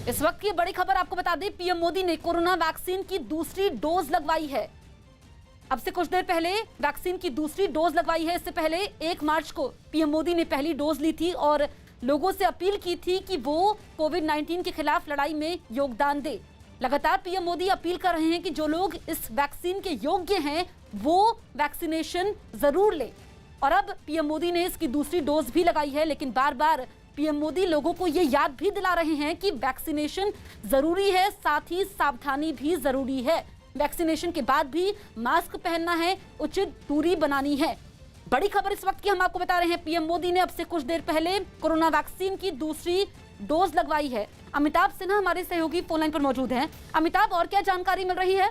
इस वक्त की बड़ी खबर आपको बता दें, पीएम मोदी ने कोरोना वैक्सीन की दूसरी डोज लगवाई है। अब से कुछ देर पहले वैक्सीन की दूसरी डोज लगवाई है। इससे पहले 1 मार्च को पीएम मोदी ने पहली डोज ली थी और लोगों से अपील की थी कि वो कोविड-19 के खिलाफ लड़ाई में योगदान दे। लगातार पीएम मोदी अपील कर रहे हैं कि जो लोग इस वैक्सीन के योग्य हैं वो वैक्सीनेशन जरूर ले। और अब पीएम मोदी ने इसकी दूसरी डोज भी लगाई है, लेकिन बार बार पीएम मोदी लोगों को ये याद भी दिला रहे हैं कि वैक्सीनेशन जरूरी है, साथ ही सावधानी भी जरूरी है। वैक्सीनेशन के बाद भी मास्क पहनना है, उचित दूरी बनानी है। बड़ी खबर इस वक्त की हम आपको बता रहे हैं, पीएम मोदी ने अब से कुछ देर पहले कोरोना वैक्सीन की दूसरी डोज लगवाई है। अमिताभ सिन्हा हमारे सहयोगी फोन लाइन पर मौजूद हैं। अमिताभ, और क्या जानकारी मिल रही है?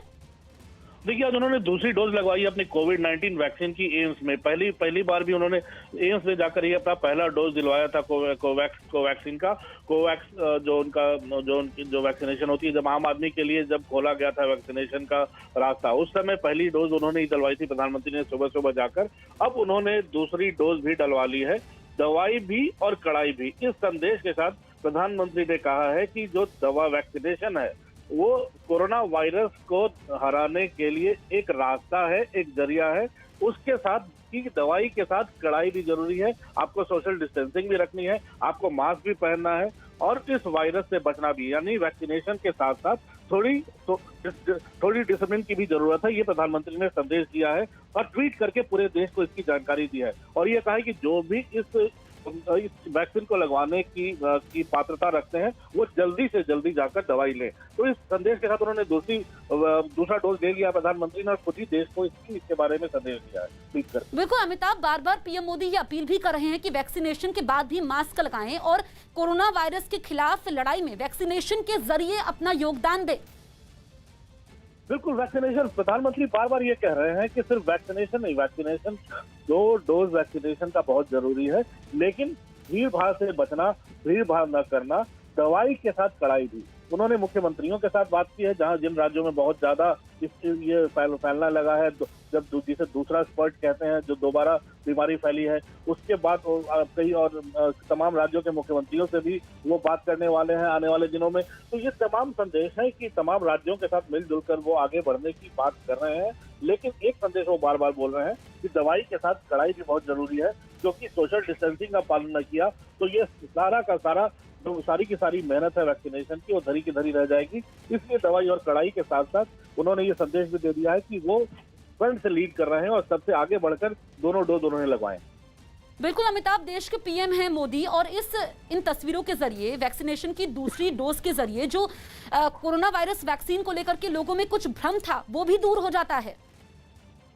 देखिए, आज उन्होंने दूसरी डोज लगवाई अपनी कोविड-19 वैक्सीन की एम्स में। पहली बार भी उन्होंने एम्स में जाकर ये अपना पहला डोज दिलवाया था कोवैक्सीन का। कोवैक्स जो वैक्सीनेशन होती है, जब आम आदमी के लिए जब खोला गया था वैक्सीनेशन का रास्ता, उस समय पहली डोज उन्होंने ही डलवाई थी प्रधानमंत्री ने सुबह सुबह जाकर। अब उन्होंने दूसरी डोज भी डलवा ली है, दवाई भी और कड़ाई भी। इस संदेश के साथ प्रधानमंत्री ने कहा है कि जो दवा वैक्सीनेशन है वो कोरोना वायरस को हराने के लिए एक रास्ता है, एक जरिया है। उसके साथ की दवाई के साथ कड़ाई भी जरूरी है। आपको सोशल डिस्टेंसिंग भी रखनी है, आपको मास्क भी पहनना है और इस वायरस से बचना भी। यानी वैक्सीनेशन के साथ साथ थोड़ी डिसिप्लिन की भी जरूरत है। ये प्रधानमंत्री ने संदेश दिया है और ट्वीट करके पूरे देश को इसकी जानकारी दी है। और ये कहा है कि जो भी इस वैक्सीन को लगवाने की पात्रता रखते हैं वो जल्दी से जल्दी जाकर दवाई लें। तो इस संदेश के साथ उन्होंने दूसरा डोज ले लिया प्रधानमंत्री ने और खुद ही देश को इसके बारे में संदेश दिया है ट्वीट कर। बिल्कुल अमिताभ, बार बार पीएम मोदी ये अपील भी कर रहे हैं कि वैक्सीनेशन के बाद भी मास्क लगाएं और कोरोना वायरस के खिलाफ लड़ाई में वैक्सीनेशन के जरिए अपना योगदान दें। बिल्कुल, वैक्सीनेशन, प्रधानमंत्री बार बार ये कह रहे हैं कि सिर्फ वैक्सीनेशन नहीं, वैक्सीनेशन 2 डोज वैक्सीनेशन का बहुत जरूरी है, लेकिन भीड़ भाड़ से बचना, भीड़ भाड़ न करना, दवाई के साथ कड़ाई भी। उन्होंने मुख्यमंत्रियों के साथ बात की है जहां जिन राज्यों में बहुत ज्यादा ये फैलना लगा है, जब जिसे दूसरा स्पर्ट कहते हैं, जो दोबारा बीमारी फैली है, उसके बाद कई और तमाम राज्यों के मुख्यमंत्रियों से भी वो बात करने वाले हैं आने वाले दिनों में। तो ये तमाम संदेश है कि तमाम राज्यों के साथ मिलजुल कर वो आगे बढ़ने की बात कर रहे हैं। लेकिन एक संदेश वो बार बार बोल रहे हैं कि दवाई के साथ कड़ाई भी बहुत जरूरी है, क्योंकि सोशल डिस्टेंसिंग का पालन न किया तो ये सारी की सारी मेहनत है वैक्सीनेशन की, वो धरी की धरी रह जाएगी। इसलिए दवाई और कड़ाई के साथ साथ उन्होंने ये संदेश भी दे दिया है कि वो फ्रंट से लीड कर रहे हैं और सबसे आगे बढ़कर दोनों डोज उन्होंने लगवाए। बिल्कुल अमिताभ, देश के पीएम हैं मोदी और इन तस्वीरों के जरिए, वैक्सीनेशन की दूसरी डोज के जरिए जो कोरोना वायरस वैक्सीन को लेकर के लोगों में कुछ भ्रम था वो भी दूर हो जाता है।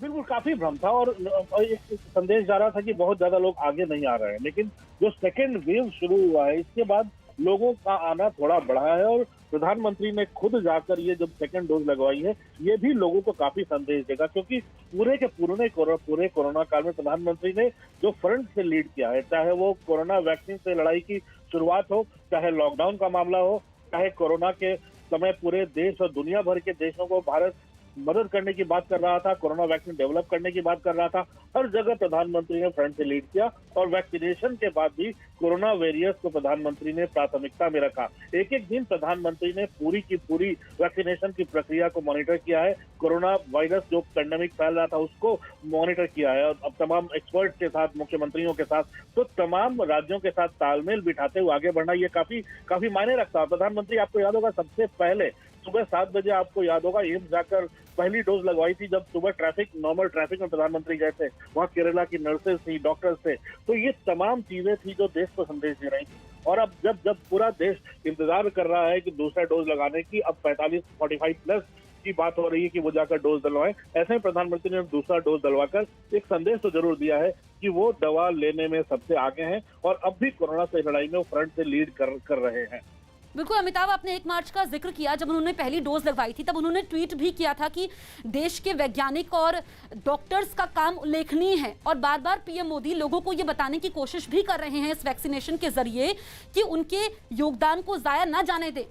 बिल्कुल, काफी भ्रम था और एक संदेश जा रहा था कि बहुत ज्यादा लोग आगे नहीं आ रहे हैं। लेकिन जो सेकेंड वेव शुरू हुआ है, इसके बाद लोगों का आना थोड़ा बढ़ा है और प्रधानमंत्री ने खुद जाकर ये जब सेकेंड डोज लगवाई है, ये भी लोगों को काफी संदेश देगा। क्योंकि पूरे कोरोना काल में प्रधानमंत्री ने जो फ्रंट से लीड किया है, चाहे वो कोरोना वैक्सीन से लड़ाई की शुरुआत हो, चाहे लॉकडाउन का मामला हो, चाहे कोरोना के समय पूरे देश और दुनिया भर के देशों को भारत मदद करने की बात कर रहा था, कोरोना वैक्सीन डेवलप करने की बात कर रहा था, हर जगह प्रधानमंत्री ने फ्रंट से लीड किया। और वैक्सीनेशन के बाद भी कोरोना वेरियंस को प्रधानमंत्री ने प्राथमिकता में रखा। एक एक दिन प्रधानमंत्री ने पूरी की पूरी वैक्सीनेशन की प्रक्रिया को मॉनिटर किया है। कोरोना वायरस जो पैंडेमिक फैल रहा था उसको मॉनिटर किया है। और अब तमाम एक्सपर्ट के साथ, मुख्यमंत्रियों के साथ, तो तमाम राज्यों के साथ तालमेल बिठाते हुए आगे बढ़ना ये काफी मायने रखता है। प्रधानमंत्री, आपको याद होगा, सबसे पहले सुबह 7 बजे आपको याद होगा एम्स जाकर पहली डोज लगवाई थी। जब सुबह नॉर्मल ट्रैफिक में प्रधानमंत्री गए थे, वहाँ केरला की नर्सेज थी, डॉक्टर्स थे। तो ये तमाम चीजें थी जो देश को संदेश दे रही थी। और अब जब पूरा देश इंतजार कर रहा है कि दूसरा डोज लगाने की, अब 45 प्लस की बात हो रही है कि वो जाकर डोज डलवाएं, ऐसे में प्रधानमंत्री ने दूसरा डोज डलवाकर एक संदेश तो जरूर दिया है कि वो दवा लेने में सबसे आगे हैं और अब भी कोरोना से लड़ाई में वो फ्रंट से लीड कर रहे हैं। बिल्कुल अमिताभ, आपने 1 मार्च का जिक्र किया, जब उन्होंने पहली डोज लगवाई थी तब उन्होंने ट्वीट भी किया था कि देश के वैज्ञानिक और डॉक्टर्स का काम उल्लेखनीय है। और बार बार पीएम मोदी लोगों को ये बताने की कोशिश भी कर रहे हैं इस वैक्सीनेशन के जरिए कि उनके योगदान को जाया ना जाने दे।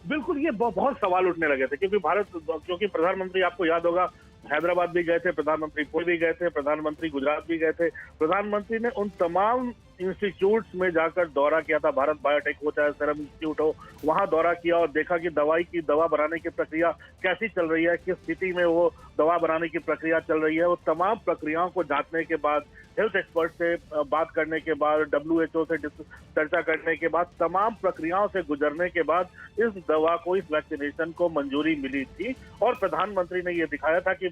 बिल्कुल, ये बहुत सवाल उठने लगे थे क्योंकि प्रधानमंत्री, आपको याद होगा, हैदराबाद भी गए थे प्रधानमंत्री, पुणे भी गए थे प्रधानमंत्री, गुजरात भी गए थे प्रधानमंत्री ने। उन तमाम इंस्टीट्यूट्स में जाकर दौरा किया था, भारत बायोटेक हो चाहे सीरम इंस्टीट्यूट हो, वहां दौरा किया और देखा कि दवा बनाने की प्रक्रिया कैसी चल रही है, किस स्थिति में वो दवा बनाने की प्रक्रिया चल रही है। वो तमाम प्रक्रियाओं को जांचने के बाद, हेल्थ एक्सपर्ट से बात करने के बाद, WHO से चर्चा करने के बाद, तमाम प्रक्रियाओं से गुजरने के बाद इस दवा को, इस वैक्सीनेशन को मंजूरी मिली थी। और प्रधानमंत्री ने ये दिखाया था कि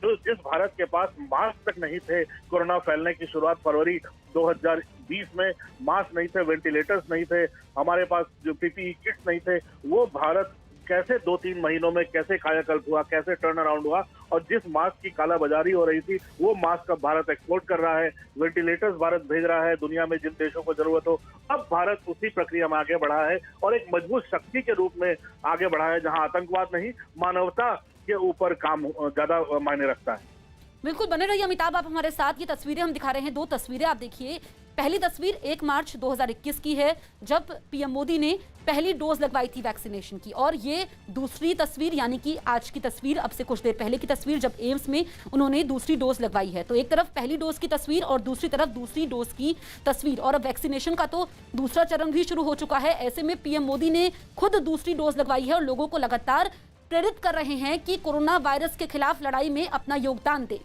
जिस भारत के पास मास्क तक नहीं थे, कोरोना फैलने की शुरुआत फरवरी 2020 में मास्क नहीं थे, वेंटिलेटर्स नहीं थे, हमारे पास जो PPE किट्स नहीं थे, वो भारत कैसे 2-3 महीनों में कैसे कायाकल्प हुआ, कैसे टर्न अराउंड हुआ। और जिस मास्क की कालाबाजारी हो रही थी, वो मास्क अब भारत एक्सपोर्ट कर रहा है, वेंटिलेटर्स भारत भेज रहा है दुनिया में जिन देशों को जरूरत हो। अब भारत उसी प्रक्रिया में आगे बढ़ा है और एक मजबूत शक्ति के रूप में आगे बढ़ा है, जहां आतंकवाद नहीं, मानवता के ऊपर काम ज्यादा मायने रखता है। बिल्कुल, बने रहिए अमिताभ, आप हमारे साथ। ये तस्वीरें हम दिखा रहे हैं, 2 तस्वीरें आप देखिए। पहली तस्वीर 1 मार्च 2021 की है, जब पीएम मोदी ने पहली डोज लगवाई थी वैक्सीनेशन की। और ये दूसरी तस्वीर, यानी कि आज की तस्वीर, अब से कुछ देर पहले की तस्वीर, जब एम्स में उन्होंने दूसरी डोज लगवाई है। तो एक तरफ पहली डोज की तस्वीर और दूसरी तरफ दूसरी डोज की तस्वीर। और अब वैक्सीनेशन का तो दूसरा चरण भी शुरू हो चुका है। ऐसे में पीएम मोदी ने खुद दूसरी डोज लगवाई है और लोगों को लगातार प्रेरित कर रहे हैं कि कोरोना वायरस के खिलाफ लड़ाई में अपना योगदान दें।